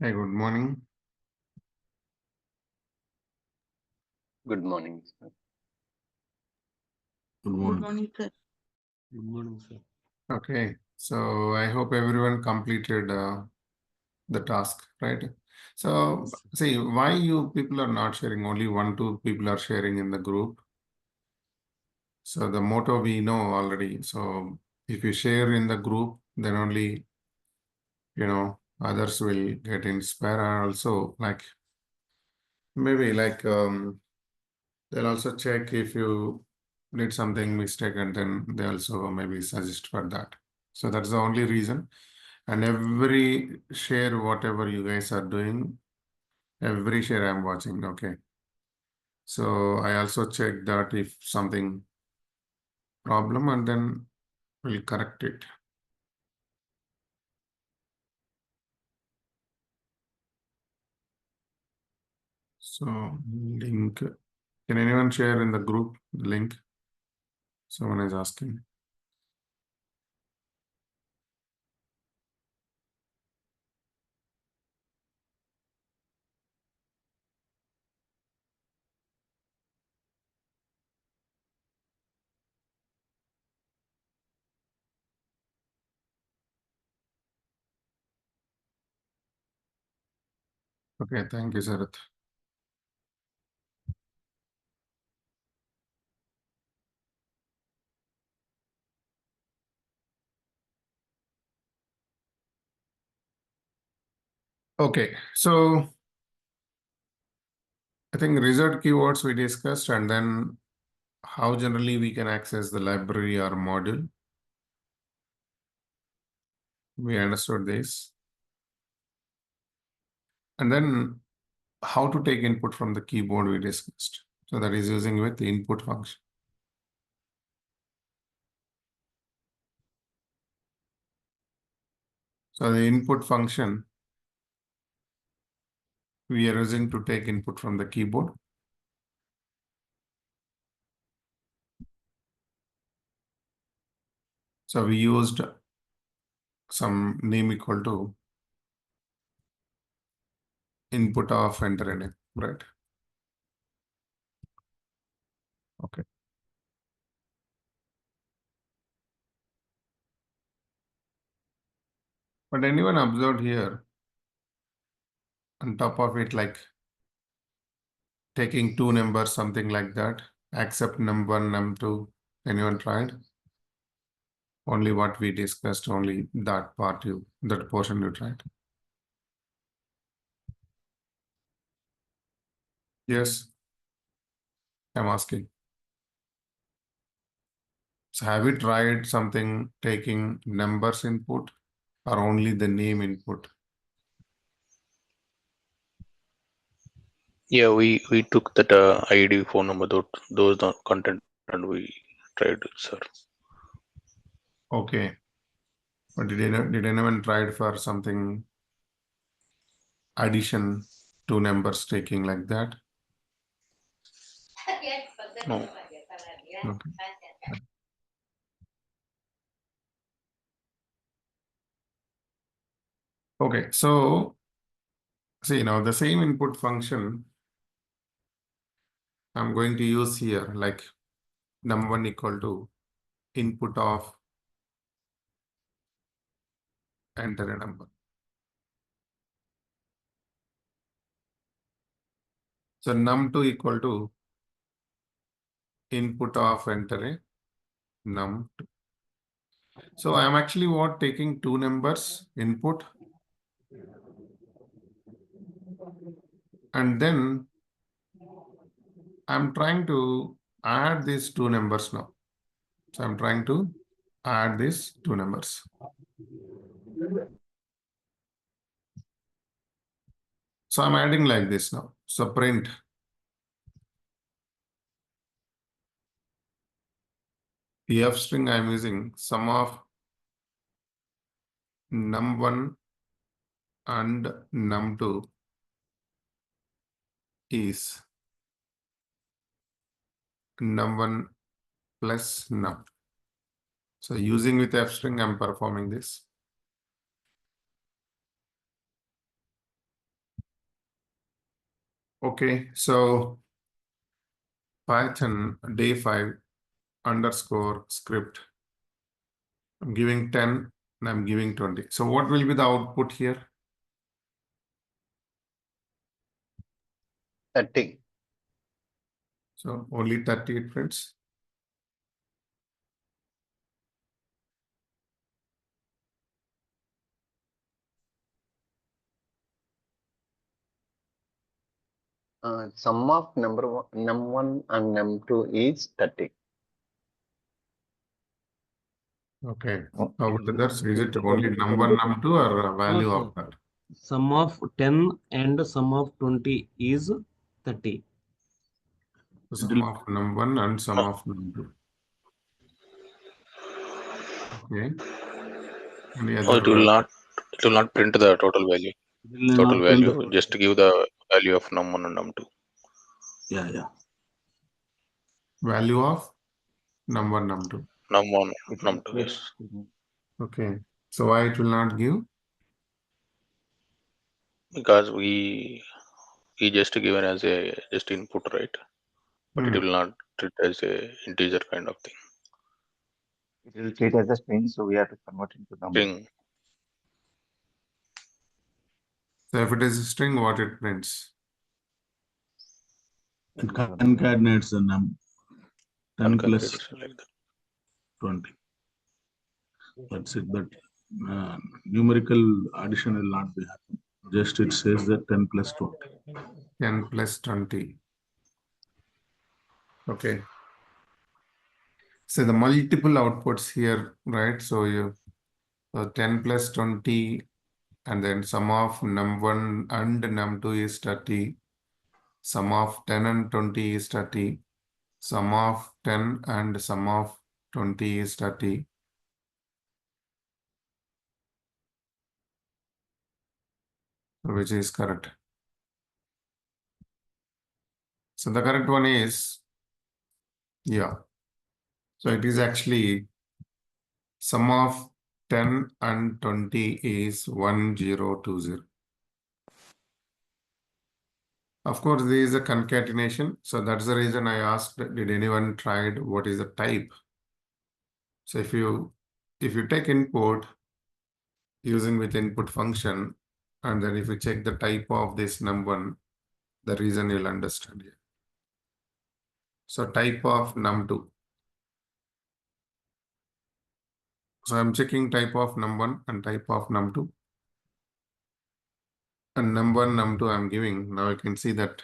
Hey, good morning. Good morning, sir. Good Good morning. morning, sir. Good morning, sir. Okay, so I hope everyone completed the task, right? So, Yes. see, why you people are not sharing? Only one, two people are sharing in the group. So the motto we know already. So if you share in the group, then only others will get inspired. And also, like maybe they'll also check if you did something mistake, and then they also maybe suggest for that. So that's the only reason. And every share, whatever you guys are doing, every share I'm watching. Okay. So I also check that if something problem, and then we'll correct it. So link. Can anyone share in the group the link? Someone is asking. Okay, thank you, Sarath. Okay, so I think result keywords we discussed, and then how generally we can access the library or module. We understood this. And then how to take input from the keyboard we discussed. So that is using with the input function. So the input function we are using to take input from the keyboard. So we used some name equal to input of enter name, right? Okay. But anyone observed here on top of it, like taking two numbers, something like that, accept num1, num2. Anyone tried? Only what we discussed, only that part that portion you tried. Yes, I'm asking. So have you tried something taking numbers input or only the name input? Yeah, we took that ID, phone number, those content, and we tried it, sir. Okay. But did anyone tried for something addition to numbers taking like that? No. Okay. Okay. So see now the same input function I'm going to use here, like num1 equal to input of enter a number. So num2 equal to input of enter a num2. So I'm actually taking two numbers input, and then I'm trying to add these two numbers now. So I'm trying to add these two numbers. So I'm adding like this now. So print the f string I'm using sum of num1 and num2 is num1 plus num. So using with f string, I'm performing this. Okay, so Python day5 underscore script. I'm giving 10 and I'm giving 20. So what will be the output here? 30. So only 30 it prints. Sum of num1 and num2 is 30. Okay. Oh, How about others? Is it okay. only num1, num2 or a value No, of sir. that? Sum of 10 and sum of 20 is 30. The It sum will of num1 and sum of num2. Okay. Any Oh, other? it will not print the total value. it will Total not print the value, total. just give the value of num1 and num2. Yeah. Value of num1, num2. Num1, It will num2, print. yes. Okay. So why it will not give? Because we just given as a just input, right? But it will not treat as a integer kind of thing. It will treat as a string, so we have to convert into number. String. So if it is a string, what it prints? It concatenates the 10 plus Concatenation like that. 20. That's it. But numerical addition will not be happening. Just it says that 10 plus 20. 10 plus 20. Okay. So the multiple outputs here, right? So you 10 plus 20 and then sum of num1 and num2 is 30. Sum of 10 and 20 is 30. Sum of 10 and sum of 20 is 30. Which is correct. So the correct one is, yeah. So it is actually sum of 10 and 20 is 1020. Of course, there is a concatenation. So that's the reason I asked, did anyone tried what is the type? So if you take input using with input function, and then if you check the type of this num1, the reason you'll understand here. So type of num2. So I'm checking type of num1 and type of num2. And num1, num2 I'm giving. Now I can see that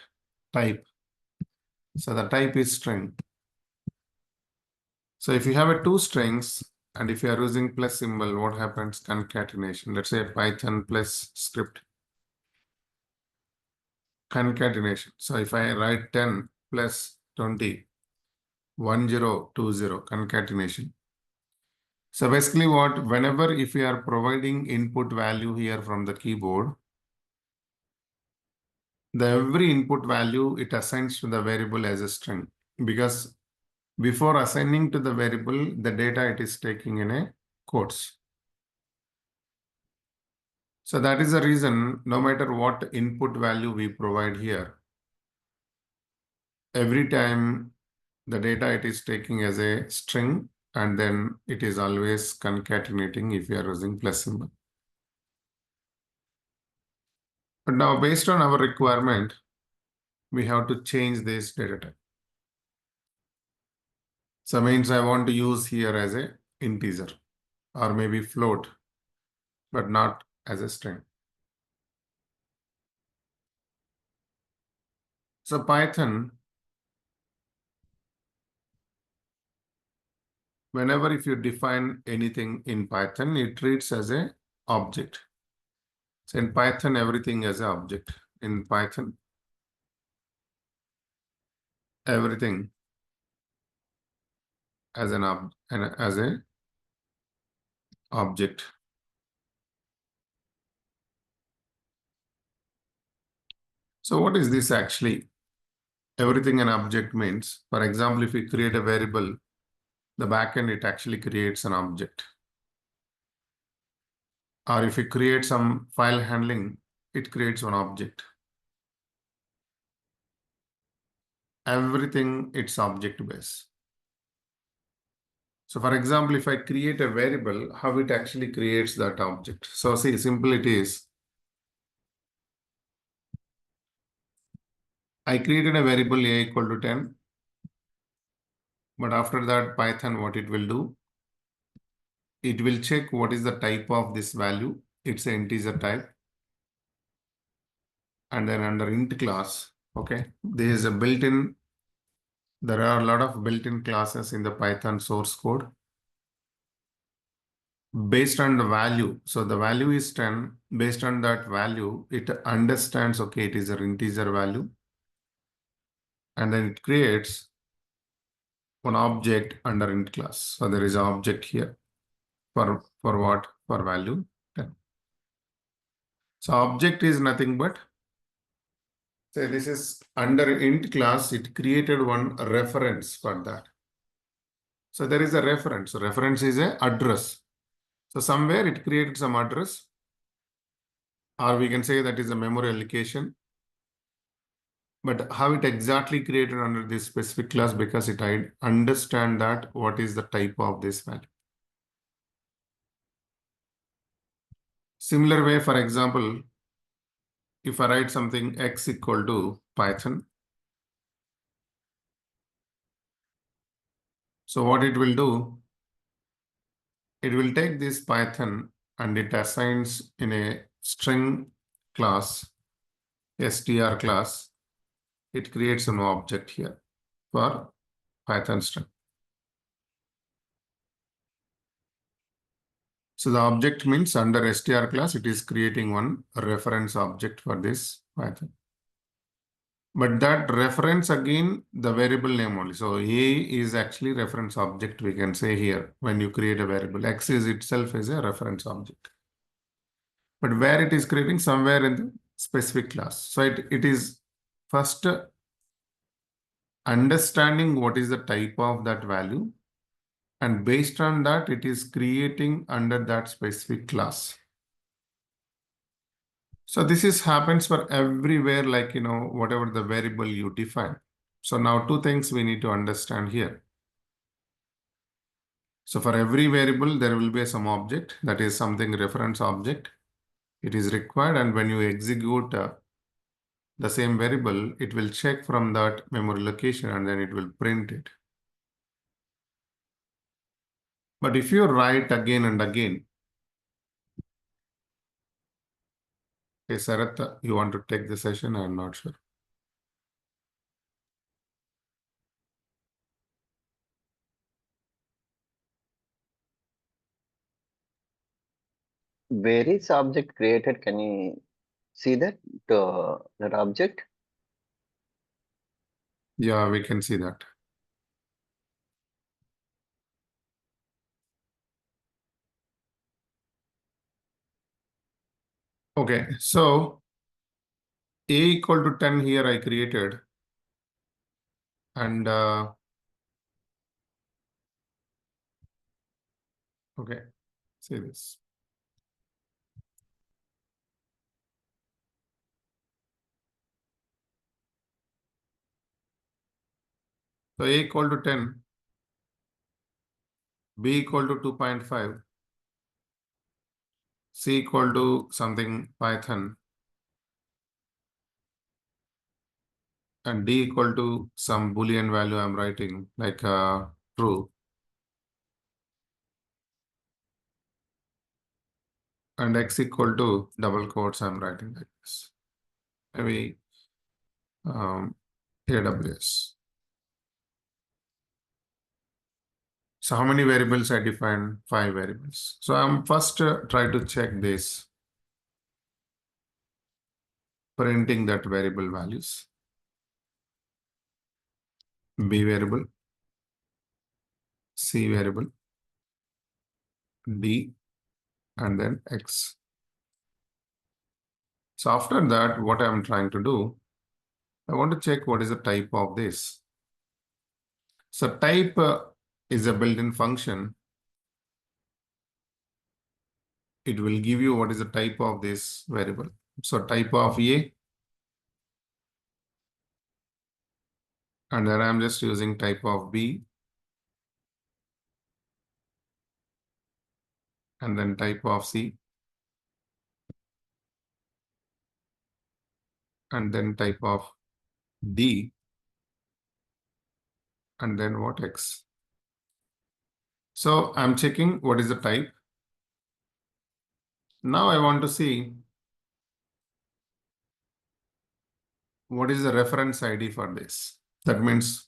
type. So the type is string. So if you have a two strings, and if you are using plus symbol, what happens? Concatenation. Let's say Python plus script. Concatenation. So if I write 10 plus 20, 1020, concatenation. So basically whenever if you are providing input value here from the keyboard, the every input value, it assigns to the variable as a string. Because before assigning to the variable, the data it is taking in a quotes. So that is the reason no matter what input value we provide here, every time the data it is taking as a string and then it is always concatenating if you are using plus symbol. But now based on our requirement, we have to change this data type. So means I want to use here as a integer or maybe float, but not as a string. So Python, whenever if you define anything in Python, it treats as a object. So in Python, everything is an object. In Python, everything as an object. So what is this actually? Everything an object means, for example, if we create a variable, the backend it actually creates an object. Or if you create some file handling, it creates one object. everything it's object based. So for example, if I create a variable, how it actually creates that object. So see, simple it is. I created a variable a equal to 10. But after that, Python, what it will do? It will check what is the type of this value. It's an integer type. And then under int class, okay, there is a built-in, there are a lot of built-in classes in the Python source code based on the value. So the value is 10. Based on that value, it understands, okay, it is an integer value. And then it creates one object under int class. So there is an object here for what? For value 10. So object is nothing but, say this is under int class, it created one reference for that. So there is a reference. So reference is a address. So somewhere it created some address, or we can say that is a memory allocation. But how it exactly created under this specific class, because it I understand that what is the type of this value. Similar way, for example, if I write something x equal to Python, so what it will do, it will take this Python and it assigns in a string class, str class, it creates an object here for Python string. So the object means under str class, it is creating one reference object for this Python. But that reference again, the variable name only. So A is actually reference object, we can say here, when you create a variable. X is itself is a reference object. But where it is creating somewhere in the specific class. So it is first understanding what is the type of that value. And based on that, it is creating under that specific class. So this happens for everywhere, like, whatever the variable you define. So now two things we need to understand here. So for every variable, there will be some object, that is something reference object. It is required, and when you execute the same variable, it will check from that memory location and then it will print it. But if you write again and again, okay, Sarath, you want to take the session? I'm not sure. Where is object created? Can you see that that object? Yeah, we can see that. Okay, so a equal to 10 here I created, and okay, see this. So a equal to 10, b equal to 2.5, c equal to something Python, and d equal to some Boolean value I'm writing, like true. And x equal to double quotes I'm writing like this. Maybe AWS. So how many variables I defined? 5 variables. So I'm first try to check this, printing that variable values. B variable, C variable, D, and then X. So after that, what I'm trying to do, I want to check what is the type of this. So type is a built-in function. It will give you what is the type of this variable. So type of A, And then I'm just using type of B. And then type of C. And then type of D. And then what X. So I'm checking what is the type. Now I want to see what is the reference ID for this. That means,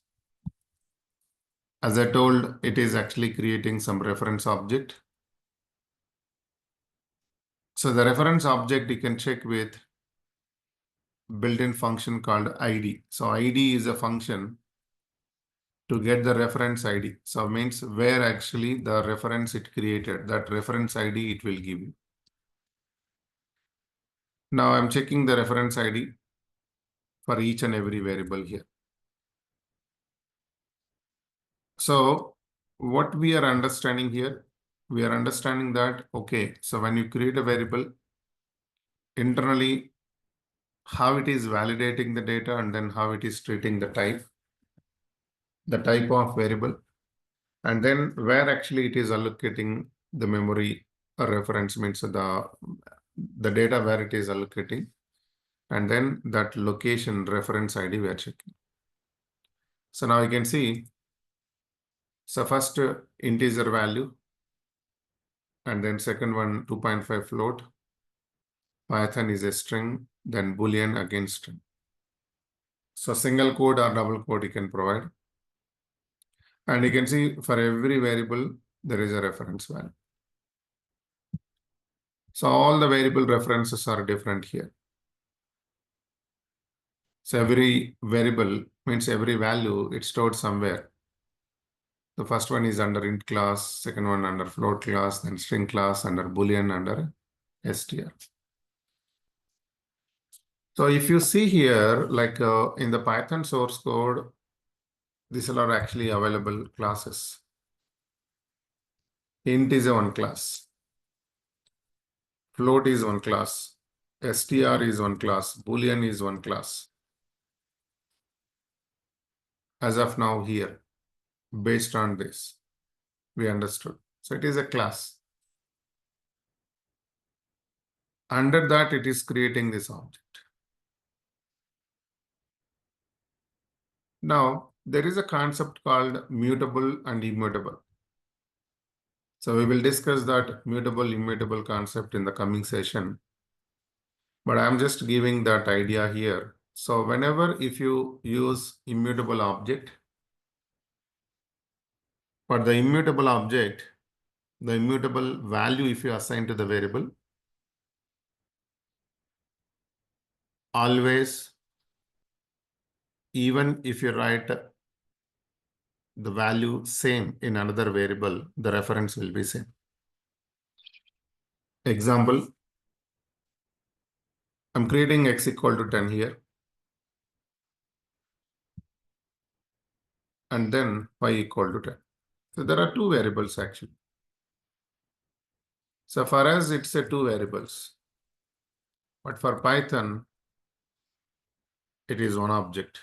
as I told, it is actually creating some reference object. So the reference object you can check with built-in function called ID. So ID is a function to get the reference ID. So means where actually the reference it created, that reference ID it will give you. Now I'm checking the reference ID for each and every variable here. So what we are understanding here, we are understanding that, okay, so when you create a variable, internally, how it is validating the data and then how it is treating the type of variable, and then where actually it is allocating the memory reference, means the data where it is allocating, and then that location reference ID we are checking. So now you can see, so first integer value, and then second one 2.5 float, Python is a string, then Boolean again string. So single quote or double quote you can provide. And you can see for every variable, there is a reference value. So all the variable references are different here. So every variable means every value it's stored somewhere. The first one is under int class, second one under float class, then string class, under Boolean, under str. So if you see here, like in the Python source code, these are actually available classes. Int is a one class. Float is one class. str is one class. Boolean is one class. As of now here, based on this, we understood. So it is a class. Under that, it is creating this object. Now, there is a concept called mutable and immutable. So we will discuss that mutable, immutable concept in the coming session. But I'm just giving that idea here. So whenever if you use immutable object, for the immutable object, the immutable value if you assign to the variable, always, even if you write the value same in another variable, the reference will be same. Example, I'm creating x equal to 10 here. And then y equal to 10. So there are two variables actually. So for us, it's a two variables. But for Python, it is one object.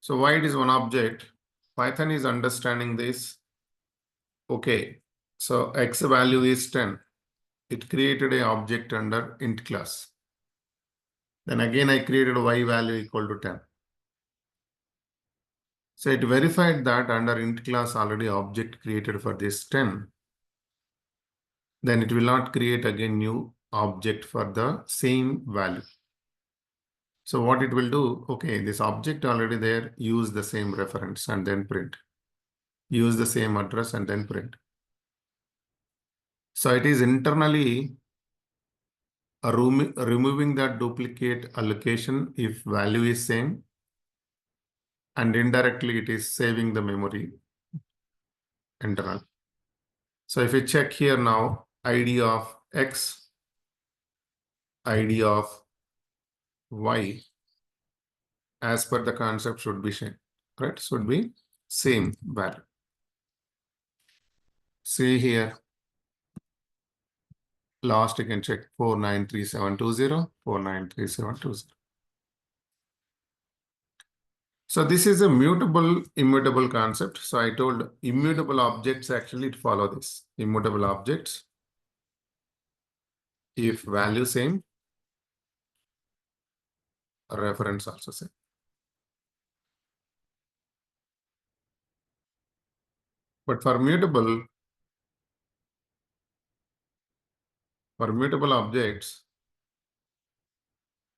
So why it is one object? Python is understanding this. Okay, so x value is 10. It created an object under int class. Then again, I created y value equal to 10. So it verified that under int class already object created for this 10. Then it will not create again new object for the same value. So what it will do, okay, this object already there, use the same reference and then print. Use the same address and then print. So it is internally removing that duplicate allocation if value is same, and indirectly it is saving the memory internal. So if you check here now, ID of X, ID of Y, as per the concept should be same, right? Should be same value. See here, last you can check 493720, 493720. So this is a mutable, immutable concept. So I told immutable objects actually to follow this. Immutable objects, if value same, reference also same. But for mutable objects,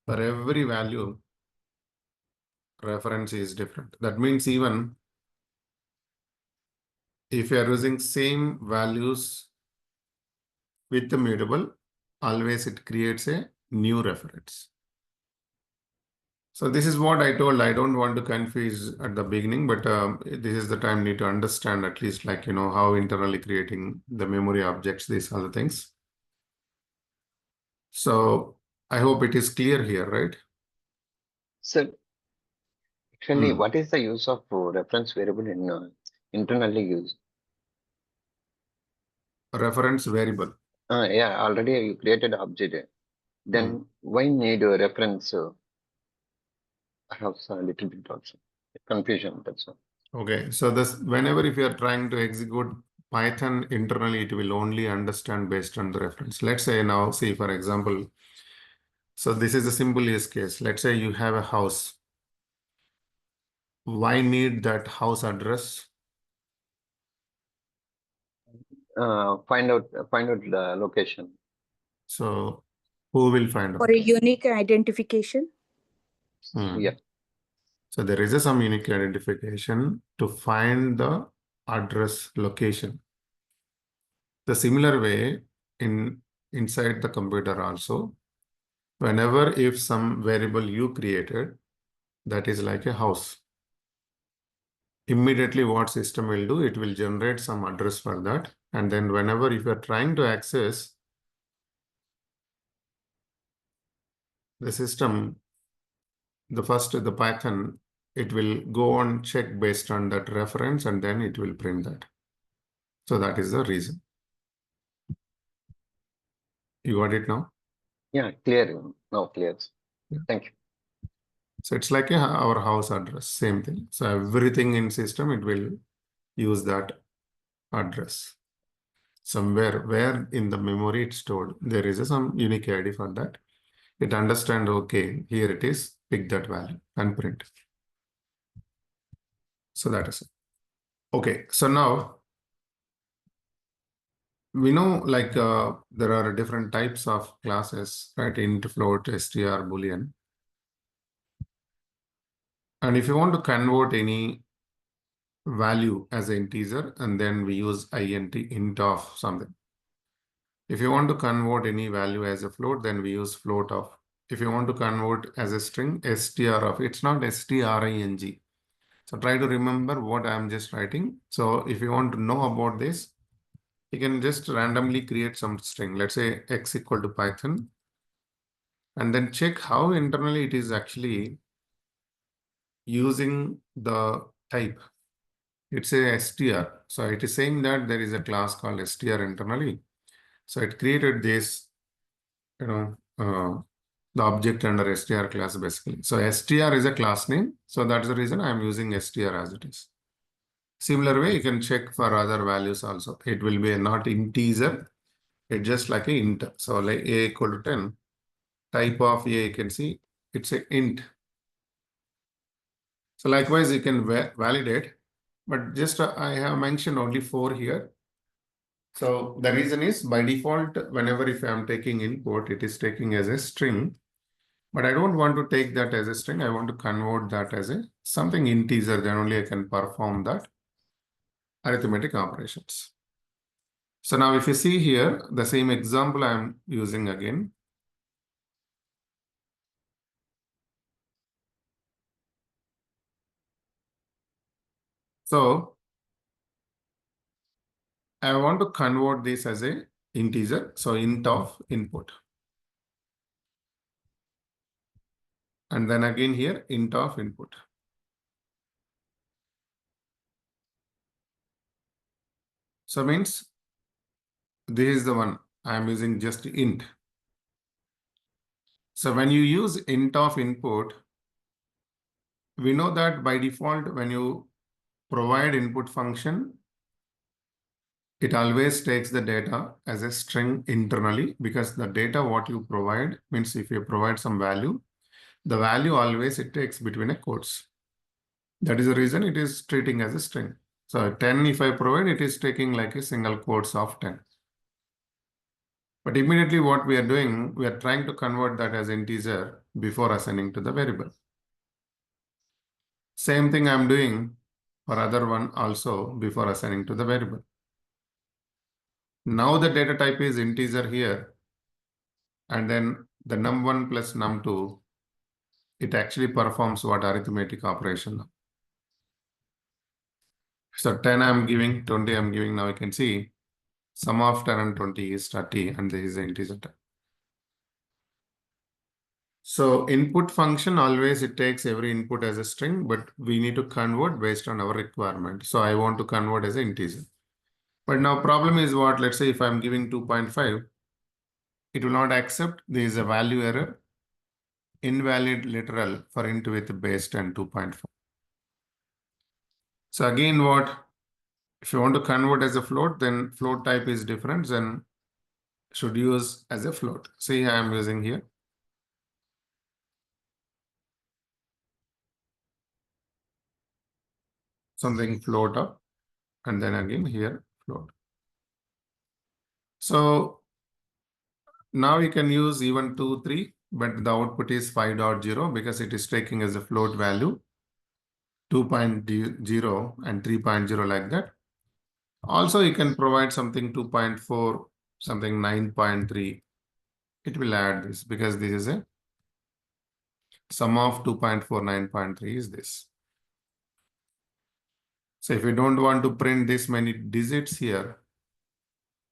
for every value, reference is different. That means even if you are using same values with the mutable, always it creates a new reference. So this is what I told. I don't want to confuse at the beginning, but this is the time need to understand at least like, how internally creating the memory objects, these other things. So I hope it is clear here, right? So actually, what is the use of reference variable in internally used? Reference variable. Yeah, already you created object. Then why need a reference? I have a little bit also confusion. That's all. Okay, so this whenever if you are trying to execute Python internally, it will only understand based on the reference. Let's say now, see for example, so this is a simple use case. Let's say you have a house. Why need that house address? Find out the location. So who will find For out? a unique identification. Yeah. So there is some unique identification to find the address location. The similar way inside the computer also, whenever if some variable you created, that is like a house. Immediately what system will do, it will generate some address for that. And then whenever if you are trying to access the system, the Python, it will go on check based on that reference and then it will print that. So that is the reason. You got it now? Yeah, clear. No, clear. Yeah. Thank you. So it's like our house address, same thing. So everything in system, it will use that address. Somewhere where in the memory it's stored, there is some unique ID for that. It understand, okay, here it is, pick that value and print. So that is it. Okay, so now we know like there are different types of classes, right? Int, float, str, boolean. And if you want to convert any value as an integer, and then we use int of something. If you want to convert any value as a float, then we use float of. If you want to convert as a string, str of. It's not string. So try to remember what I'm just writing. So if you want to know about this, you can just randomly create some string. Let's say x equal to Python. And then check how internally it is actually using the type. It's a str. So it is saying that there is a class called str internally. So it created this, the object under str class basically. So str is a class name. So that's the reason I'm using str as it is. Similar way, you can check for other values also. It will be not integer. It's just like a int. So like a equal to 10. Type of a, you can see it's a int. So likewise, you can validate. But just I have mentioned only 4 here. So the reason is by default, whenever if I'm taking input, it is taking as a string. But I don't want to take that as a string. I want to convert that as a something integer. Then only I can perform that arithmetic operations. So now if you see here, the same example I'm using again. So I want to convert this as a integer. So int of input. And then again here, int of input. So means this is the one I'm using just int. So when you use int of input, we know that by default, when you provide input function, it always takes the data as a string internally, because the data what you provide means if you provide some value, the value always it takes between a quotes. That is the reason it is treating as a string. So 10 if I provide, it is taking like a single quotes of 10. But immediately what we are doing, we are trying to convert that as integer before assigning to the variable. Same thing I'm doing for other one also before assigning to the variable. Now the data type is integer here, and then the num1 plus num2, it actually performs what arithmetic operation. So 10 I'm giving, 20 I'm giving. Now you can see sum of 10 and 20 is 30, and this is the integer type. So input function always it takes every input as a string, but we need to convert based on our requirement. So I want to convert as an integer. But now problem is what? Let's say if I'm giving 2.5, it will not accept. There is a value error, invalid literal for int with base 10 2.5. So again, what? If you want to convert as a float, then float type is different, then should use as a float. See, I am using here. Something float up, and then again here float. So now you can use even 2, 3, but the output is 5.0 because it is taking as a float value 2.0 and 3.0 like that. Also, you can provide something 2.4, something 9.3. It will add this because this is a sum of 2.4, 9.3 is this. So if you don't want to print this many digits here,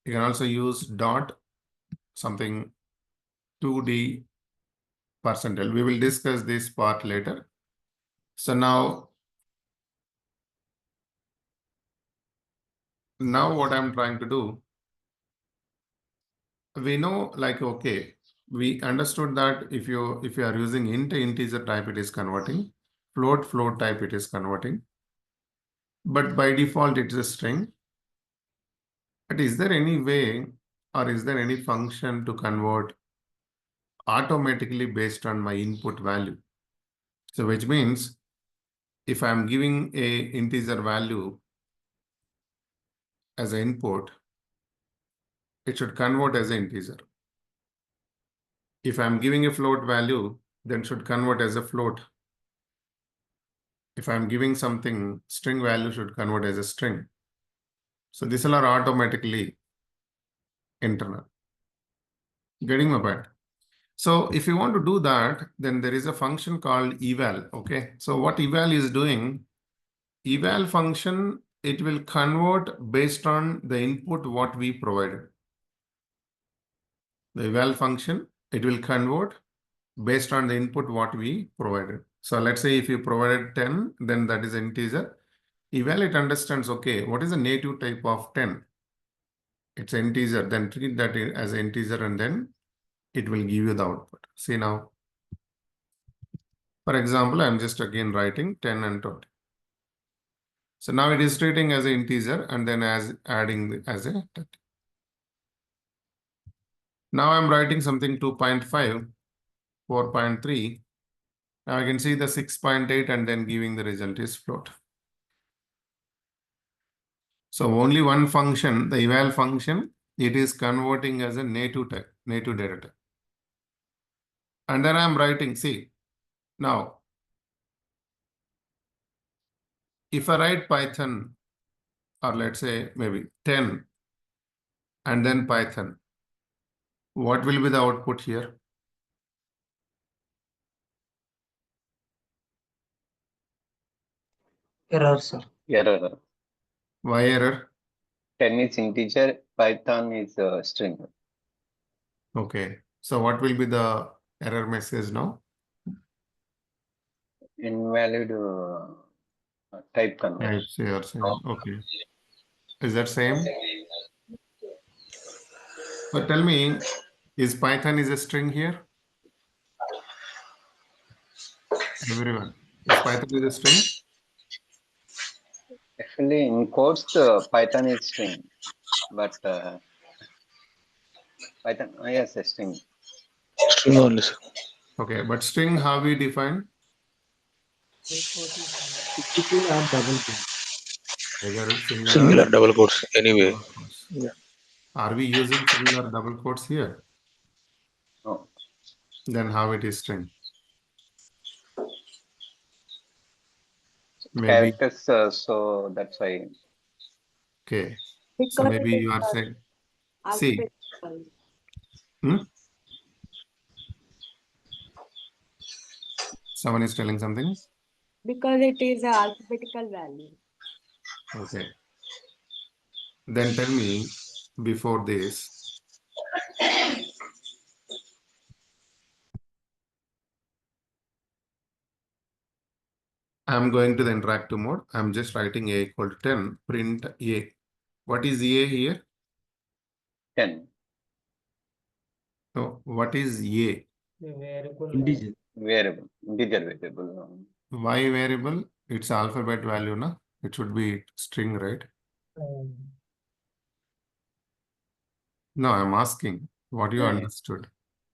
you can also use dot something 2D percentile. We will discuss this part later. So now what I'm trying to do, we know like, okay, we understood that if you are using int integer type, it is converting, float type, it is converting, but by default it's a string. But is there any way or is there any function to convert automatically based on my input value? So which means if I'm giving a integer value as an input, it should convert as an integer. If I'm giving a float value, then should convert as a float. If I'm giving something string value, should convert as a string. So these are automatically internal. Getting my point? So if you want to do that, then there is a function called eval. Okay. So what eval is doing, eval function, it will convert based on the input what we provided. The eval function, it will convert based on the input what we provided. So let's say if you provided 10, then that is integer. Eval, it understands, okay, what is the native type of 10? It's an integer, then treat that as an integer and then it will give you the output. See now, for example, I'm just again writing 10 and 20. So now it is treating as an integer and then as adding as a 30. Now I'm writing something 2.5, 4.3. Now I can see the 6.8 and then giving the result is float. So only one function, the eval function, it is converting as a native type, native data type. And then I'm writing, see, now, if I write Python, or let's say maybe 10, and then Python, what will be the output here? Error, sir. Error. Why error? 10 is integer, Python is string. Okay. So what will be the error message now? Invalid type conversion. Types you are saying. Okay. Is that same? But tell me, is Python is a string here? Everyone. Is Python is a string? Actually, in codes, the Python is string, but Python, yes, a string. String only, sir. Okay, but string how we define? Single or double quote. Either single Singular or double quotes anyway. double quotes. Yeah. Are we using single or double quotes here? No, Then how it is string? Maybe, characters, so that's why. okay. So Because maybe it is you are saying, see, alphabetical. hmm? Someone is telling something? Because it is a alphabetical value. Okay. Then tell me before this, I'm going to the interactive mode. I'm just writing a equal to 10, print a. What is a here? 10. No, what is a? Integer. Variable, integer variable. Why variable? It's alphabet value, no? It should be string, right? No, I'm asking what you Yeah. understood.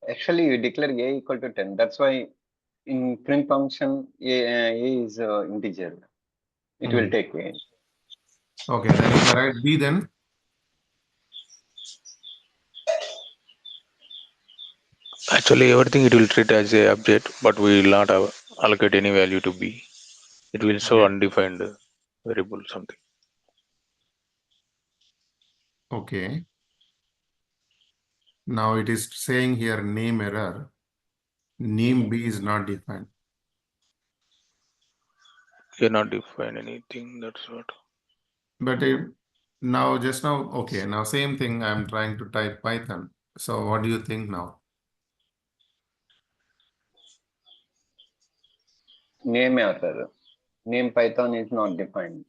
Actually, you declare a equal to 10. That's why in print function, a is integer. It will take a. Okay, then if I write b, then Actually, everything it will treat as a object, but we will not allocate any value to B. It will show okay. undefined variable something. Okay. Now it is saying here name error. Name b is not defined. Cannot define anything. That's what. But now, just now, okay, now same thing, I'm trying to type Python. So what do you think now? Name error. Name Python is not defined.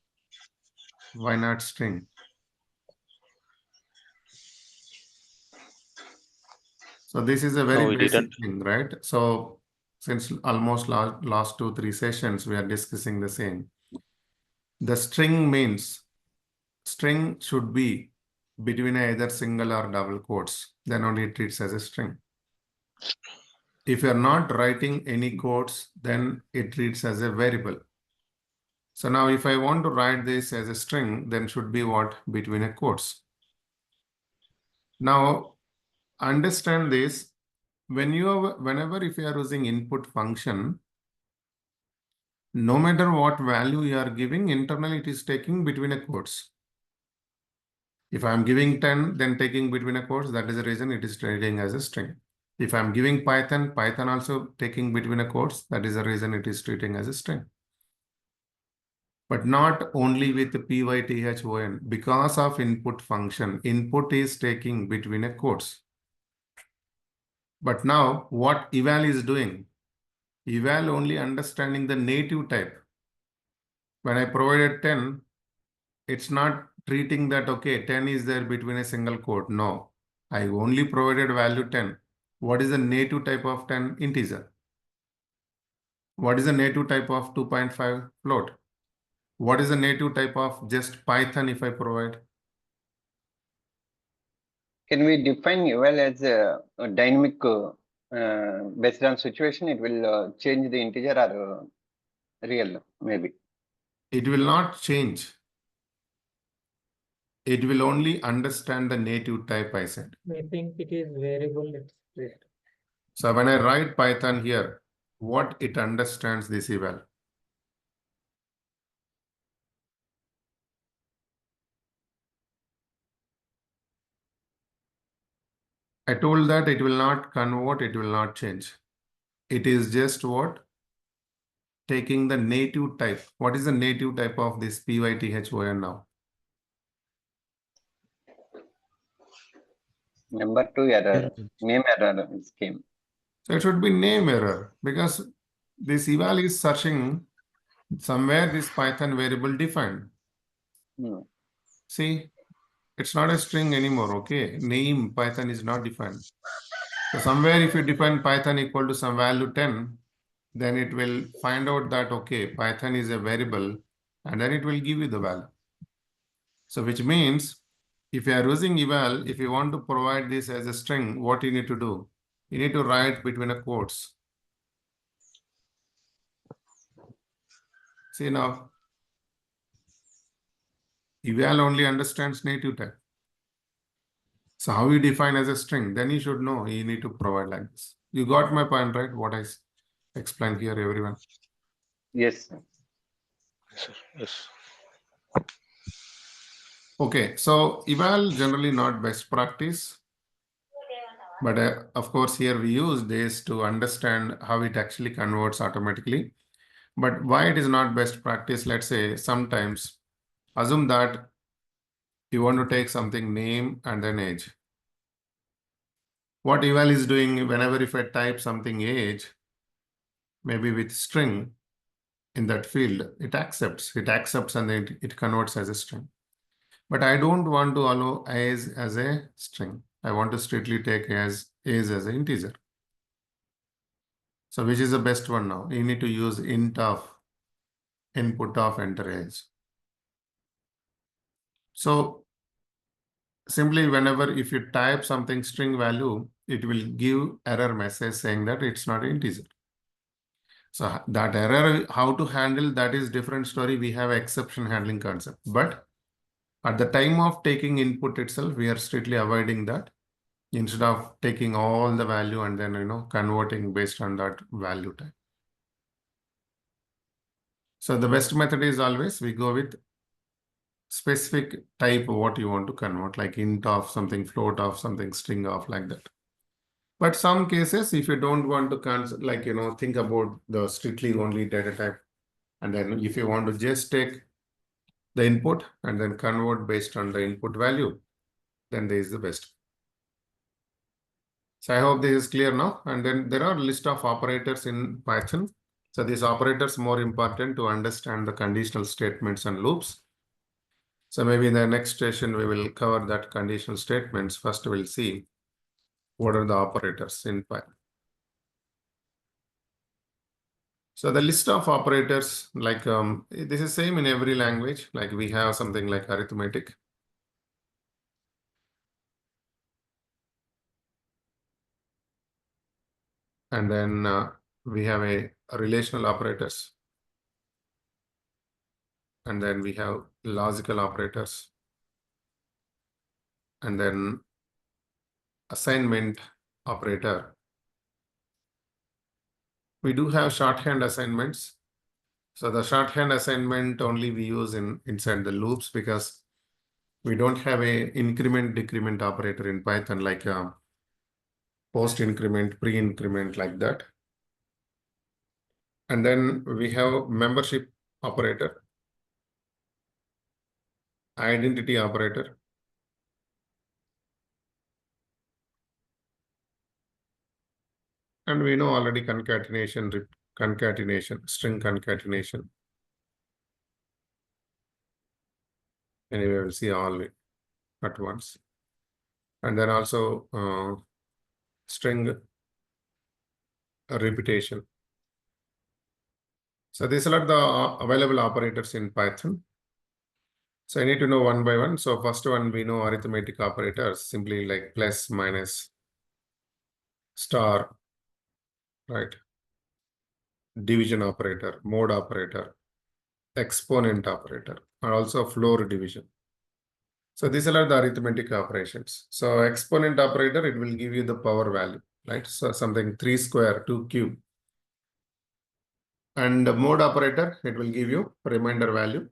Why not string? So this is a very No, we basic didn't. thing, right? So since almost last 2-3 sessions, we are discussing the same. The string means string should be between either single or double quotes. Then only it treats as a string. If you're not writing any quotes, then it treats as a variable. So now if I want to write this as a string, then should be what? Between a quotes. Now understand this. Whenever if you are using input function, no matter what value you are giving, internally it is taking between a quotes. If I'm giving 10, then taking between a quotes, that is the reason it is treating as a string. If I'm giving Python also taking between a quotes, that is the reason it is treating as a string. But not only with the python, because of input function, input is taking between a quotes. But now what eval is doing? Eval only understanding the native type. When I provided 10, it's not treating that, okay, 10 is there between a single quote. No, I only provided value 10. What is the native type of 10? Integer. What is the native type of 2.5? Float. What is the native type of just Python if I provide? Can we define eval as a dynamic based on situation? It will change the integer or real, maybe. It will not change. It will only understand the native type, I said. I think it is variable. It's there. So when I write Python here, what it understands this eval? I told that it will not convert, it will not change. It is just what? Taking the native type. What is the native type of this python now? Number 2 error, name error is came. So it should be name error because this eval is searching somewhere this Python variable defined. See, it's not a string anymore, okay? Name Python is not defined. So somewhere if you define Python equal to some value 10, then it will find out that, okay, Python is a variable, and then it will give you the value. So which means if you are using eval, if you want to provide this as a string, what you need to do? You need to write between a quotes. See now, eval only understands native type. So how you define as a string, then you should know you need to provide like this. You got my point, right? What I explained here, everyone. Yes, sir. Yes, sir. Yes. Okay, so eval generally not best practice. But of course, here we use this to understand how it actually converts automatically. But why it is not best practice? Let's say sometimes assume that you want to take something name and then age. What eval is doing whenever if I type something age, maybe with string in that field, it accepts and then it converts as a string. But I don't want to allow as a string. I want to strictly take as an integer. So which is the best one now? You need to use int of input of enter age. So simply whenever if you type something string value, it will give error message saying that it's not integer. So that error, how to handle that is different story. We have exception handling concept, but at the time of taking input itself, we are strictly avoiding that instead of taking all the value and then converting based on that value type. So the best method is always we go with specific type of what you want to convert, like int of something, float of something, string of, like that. But some cases, if you don't want to think about the strictly only data type, and then if you want to just take the input and then convert based on the input value, then this is the best. So I hope this is clear now. And then there are a list of operators in Python. So these operators more important to understand the conditional statements and loops. So maybe in the next session, we will cover that conditional statements. First, we'll see what are the operators in Python. So the list of operators, like this is same in every language. Like we have something like arithmetic. And then we have a relational operators. And then we have logical operators. And then assignment operator. We do have shorthand assignments. So the shorthand assignment only we use inside the loops because we don't have a increment decrement operator in Python like post increment, pre increment, like that. And then we have membership operator, identity operator, and we know already concatenation, string concatenation. Anyway, we'll see all at once. And then also string repetition. So these are the available operators in Python. So I need to know one by one. So first one, we know arithmetic operators, simply like plus, minus, star, right? Division operator, mode operator, exponent operator, and also floor division. So these are the arithmetic operations. So exponent operator, it will give you the power value, right? So something 3 square, 2 cube. And the mode operator, it will give you remainder value.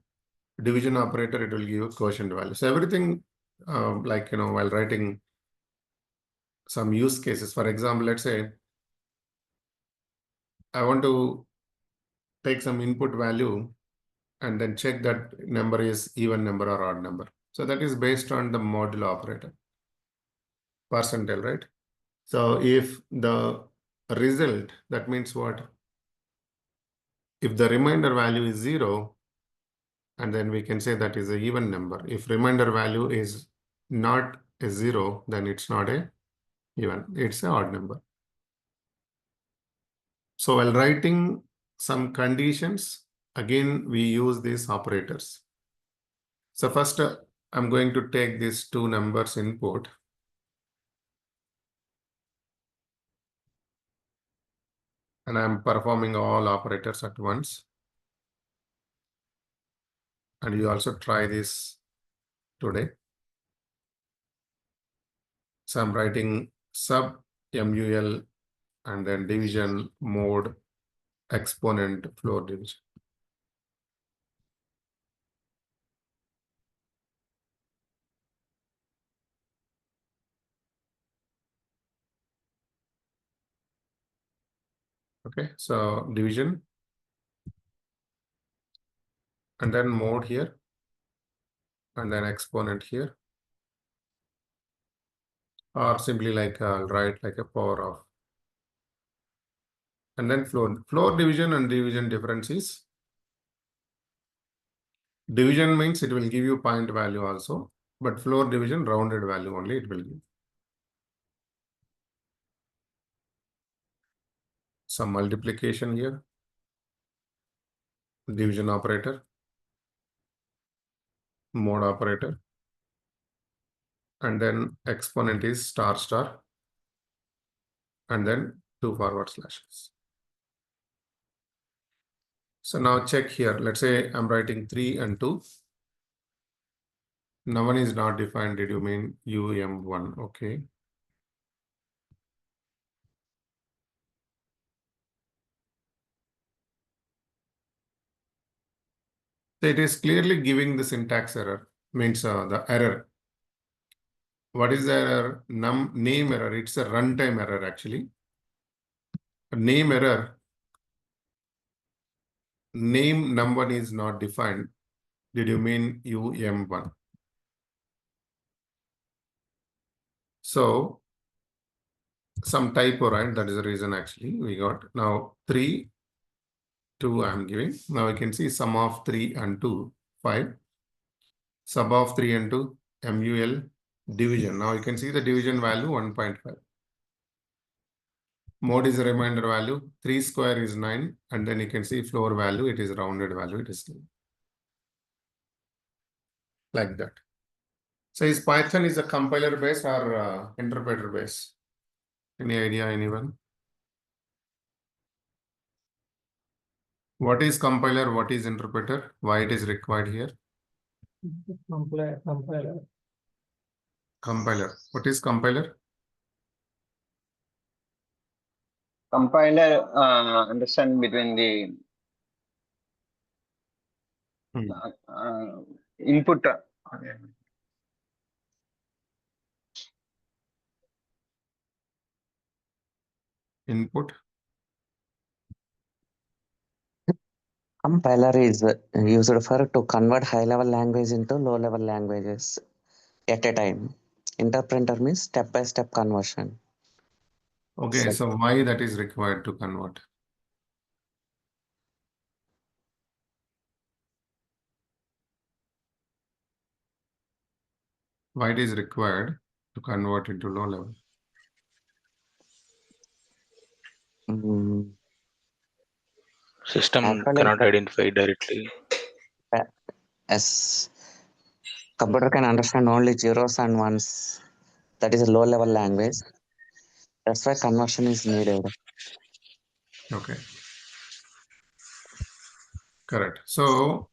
Division operator, it will give you quotient value. So everything while writing some use cases, for example, let's say I want to take some input value and then check that number is even number or odd number. So that is based on the modulo operator, percentile, right? So if the result, that means what? If the remainder value is 0, and then we can say that is an even number. If remainder value is not a 0, then it's not a even, it's an odd number. So while writing some conditions, again, we use these operators. So first, I'm going to take these two numbers input. And I'm performing all operators at once. And you also try this today. So I'm writing sub MUL and then division, mode, exponent, floor division. Okay, so division and then mode here and then exponent here, or simply like I'll write like a power of, and then floor division and division difference is division means it will give you point value also, but floor division rounded value only it will give. Some multiplication here, division operator, mode operator, and then exponent is star star, and then two forward slashes. So now check here. Let's say I'm writing 3 and 2. Now one is not defined. Did you mean UM1? Okay. So it is clearly giving the syntax error, means the error. What is the error? Name error. It's a runtime error actually. A name error. Name number is not defined. Did you mean UM1? So some typo, right? That is the reason actually we got now 3, 2 I'm giving. Now I can see sum of 3 and 2, 5. Sub of 3 and 2, MUL division. Now you can see the division value 1.5. Mode is a reminder value. 3 square is 9. And then you can see floor value. It is rounded value. It is 9. Like that. So is Python is a compiler base or interpreter base? Any idea, anyone? What is compiler? What is interpreter? Why it is required here? Compiler. Compiler. What is compiler? Compiler understand between the input. Input. Compiler is used for to convert high-level language into low-level languages at a time. Interpreter means step-by-step conversion. Okay, so why that is required to convert? Why it is required to convert into low level? System Actually, cannot identify directly. Yes, computer can understand only zeros and ones. That is a low-level language. That's why conversion is needed. Okay. Correct. So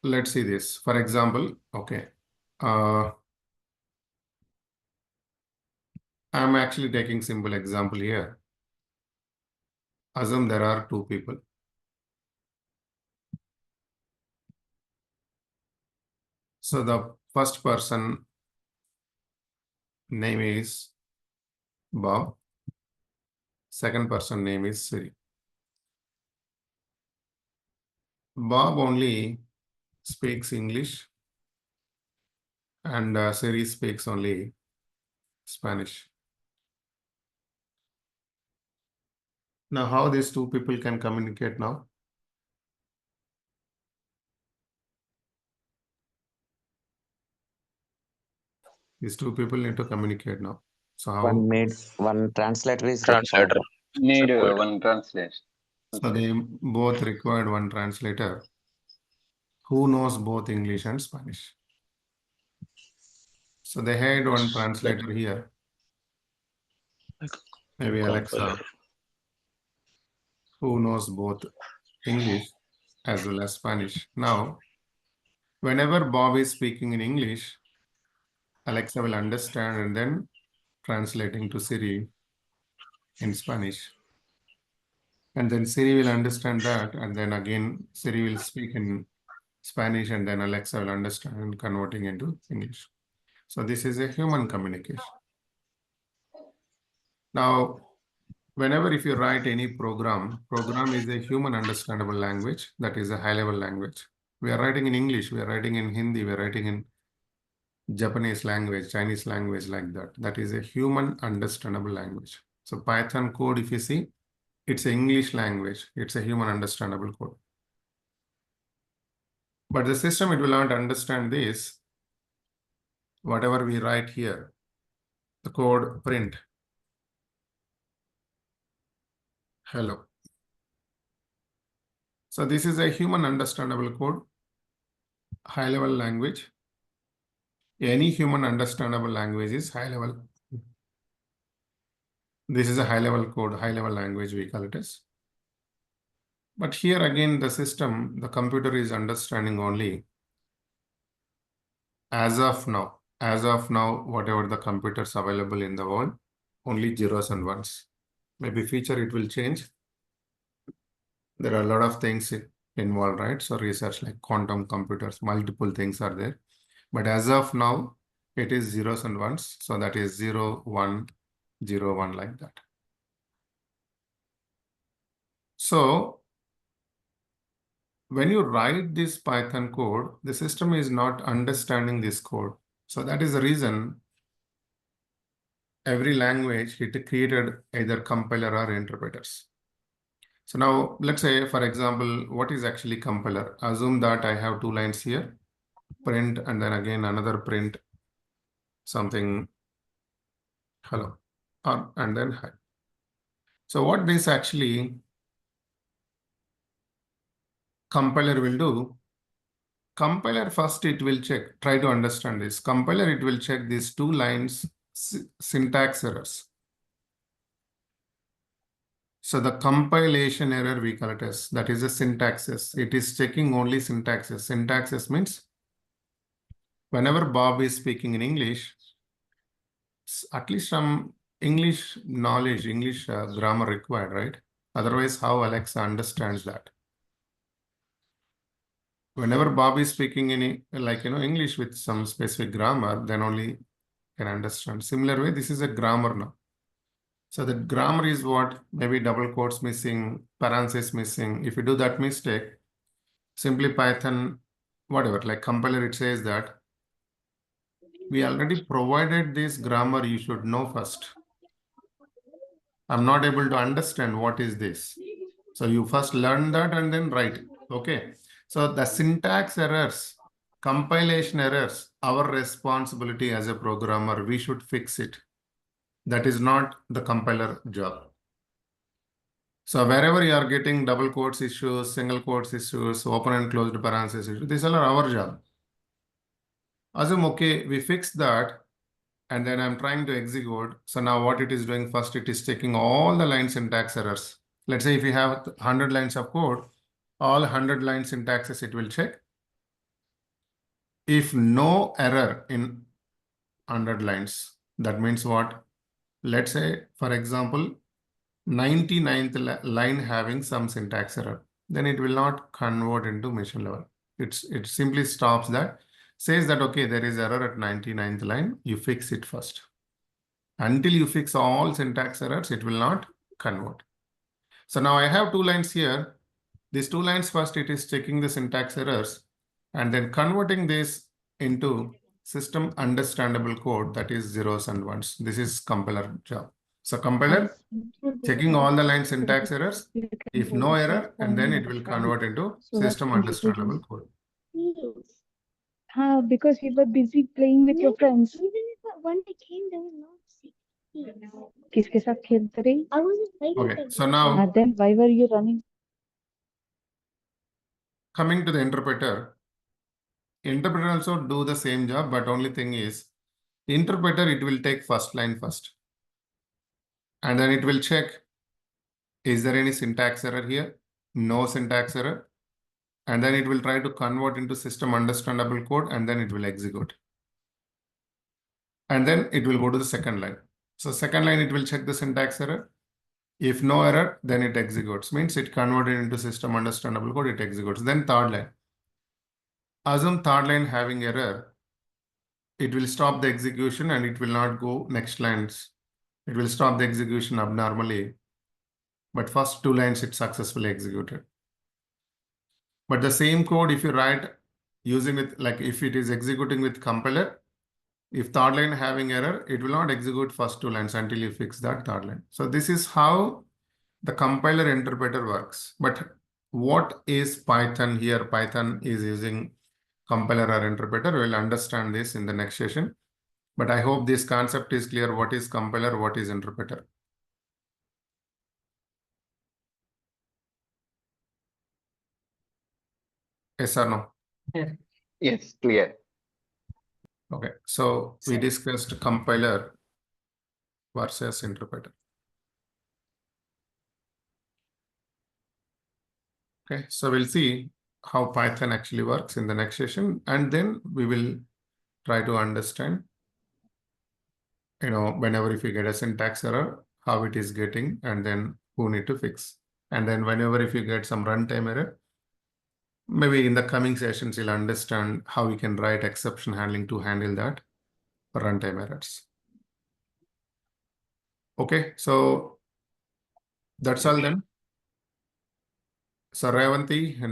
let's see this. For example, okay. I'm actually taking simple example here. Assume there are two people. So the first person name is Bob. Second person name is Siri. Bob only speaks English and Siri speaks only Spanish. Now, how these two people can communicate now? These two people need to communicate now. So how? One translator is Translator. required. Need Required. one translation. So they both required one translator who knows both English and Spanish. So they had one translator here, Like maybe Alexa, compiler. who knows both English as well as Spanish. Now, whenever Bob is speaking in English, Alexa will understand and then translating to Siri in Spanish. And then Siri will understand that, and then again Siri will speak in Spanish, and then Alexa will understand and converting into English. So this is a human communication. Now, whenever if you write any program is a human understandable language, that is a high-level language. We are writing in English, we are writing in Hindi, we are writing in Japanese language, Chinese language, like that. That is a human understandable language. So Python code, if you see, it's an English language. It's a human understandable code. But the system, it will not understand this. Whatever we write here, the code print hello. So this is a human understandable code, high level language. Any human understandable language is high level. This is a high level code, high level language, we call it as. But here again, the system, the computer is understanding only as of now, whatever the computers available in the world, only zeros and ones. Maybe future it will change. There are a lot of things involved, right? So research like quantum computers, multiple things are there. But as of now, it is zeros and ones. So that is 0, 1, 0, 1 like that. So when you write this Python code, the system is not understanding this code. So that is the reason every language, it created either compiler or interpreters. So now let's say, for example, what is actually compiler? Assume that I have two lines here, print, and then again another print, something hello, and then hi. So what this actually compiler will do, compiler first it will check, try to understand this. Compiler, it will check these two lines syntax errors. So the compilation error we call it as, that is a syntaxes. It is checking only syntaxes. Syntaxes means whenever Bob is speaking in English, at least some English knowledge, English grammar required, right? Otherwise, how Alexa understands that? Whenever Bob is speaking in English with some specific grammar, then only can understand. Similar way, this is a grammar now. So the grammar is what? Maybe double quotes missing, parentheses missing. If you do that mistake, simply Python, whatever, like compiler, it says that we already provided this grammar, you should know first. I'm not able to understand what is this. So you first learn that and then write. Okay. So the syntax errors, compilation errors, our responsibility as a programmer, we should fix it. That is not the compiler job. So wherever you are getting double quotes issues, single quotes issues, open and closed parentheses issues, these are our job. Assume, okay, we fixed that, and then I'm trying to execute. So now what it is doing first, it is checking all the line syntax errors. Let's say if you have 100 lines of code, all 100 line syntaxes it will check. If no error in 100 lines, that means what? Let's say, for example, 99th line having some syntax error, then it will not convert into machine level. It simply stops that, says that, okay, there is error at 99th line, you fix it first. Until you fix all syntax errors, it will not convert. So now I have two lines here. These two lines first, it is checking the syntax errors and then converting this into system understandable code, that is zeros and ones. This is compiler job. So compiler checking all the line syntax errors. If no error, and then it will convert into system understandable code. Because we were busy playing with your friends. When I came, there was no किसके साथ खेलते रही? Okay, so now Then why were you running? coming to the interpreter also do the same job, but only thing is, interpreter, it will take first line first. And then it will check, is there any syntax error here? No syntax error. And then it will try to convert into system understandable code, and then it will execute. And then it will go to the second line. So second line, it will check the syntax error. If no error, then it executes. Means it converted into system understandable code, it executes. Then third line. Assume third line having error. It will stop the execution and it will not go next lines. It will stop the execution abnormally. But first 2 lines, it successfully executed. But the same code, if you write using it, like if it is executing with compiler, if third line having error, it will not execute first 2 lines until you fix that third line. So this is how the compiler interpreter works. But what is Python here? Python is using compiler or interpreter. We'll understand this in the next session. But I hope this concept is clear. What is compiler? What is interpreter? Yes or no? Yes, clear. Okay. So we discussed compiler versus interpreter. Okay. So we'll see how Python actually works in the next session. And then we will try to understand, whenever if you get a syntax error, how it is getting, and then who need to fix. And then whenever if you get some runtime error, maybe in the coming sessions, you'll understand how we can write exception handling to handle that runtime errors. Okay, so that's all then. So Revanthi,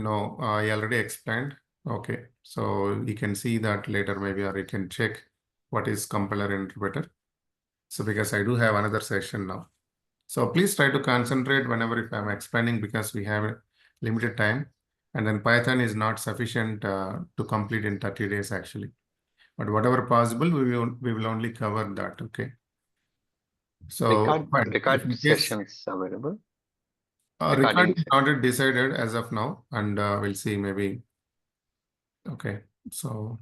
I already explained. Okay, so you can see that later maybe, or you can check what is compiler interpreter. So because I do have another session now. So please try to concentrate whenever if I'm explaining, because we have limited time. And then Python is not sufficient to complete in 30 days actually. But whatever possible, we will only cover that. Okay. So Record sessions available. Record is not decided as of now, and we'll see maybe. Okay. So.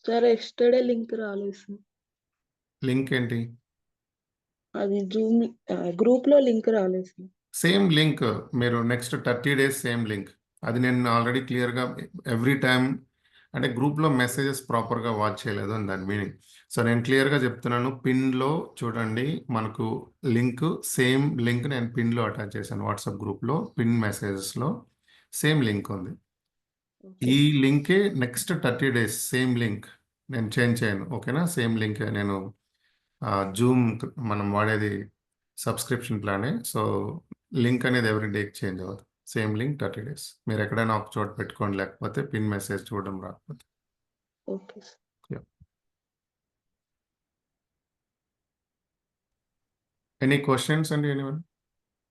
Sir, yesterday link రాలేదు. Link ఏంటి? అది Zoom group లో link రాలేదు. Same link మీరు next 30 days same link. అది నేను already క్లియర్గా every time అంటే గ్రూప్లో మెసేజెస్ ప్రాపర్గా వాచ్ చేయలేదు అని దాని మీనింగ్. సో నేను క్లియర్గా చెప్తున్నాను, పిన్లో చూడండి మనకు లింక్, సేమ్ లింక్ నేను పిన్లో అటాచ్ చేశాను. వాట్సాప్ గ్రూప్లో పిన్ మెసేజెస్లో సేమ్ లింక్ ఉంది. ఈ లింకే నెక్స్ట్ 30 days సేమ్ లింక్ నేను చేంజ్ చేయను. ఓకేనా? సేమ్ లింక్ నేను జూమ్ మనం వాడేది సబ్స్క్రిప్షన్ ప్లానే. సో లింక్ అనేది ఎవ్రీ డేకి చేంజ్ అవ్వదు. Same link 30 days. మీరు ఎక్కడైనా ఒక చోట పెట్టుకోండి, లేకపోతే పిన్ మెసేజ్ చూడడం రాకపోతే. ఓకే. ఎనీ క్వశ్చన్స్ అండి ఎనీవన్?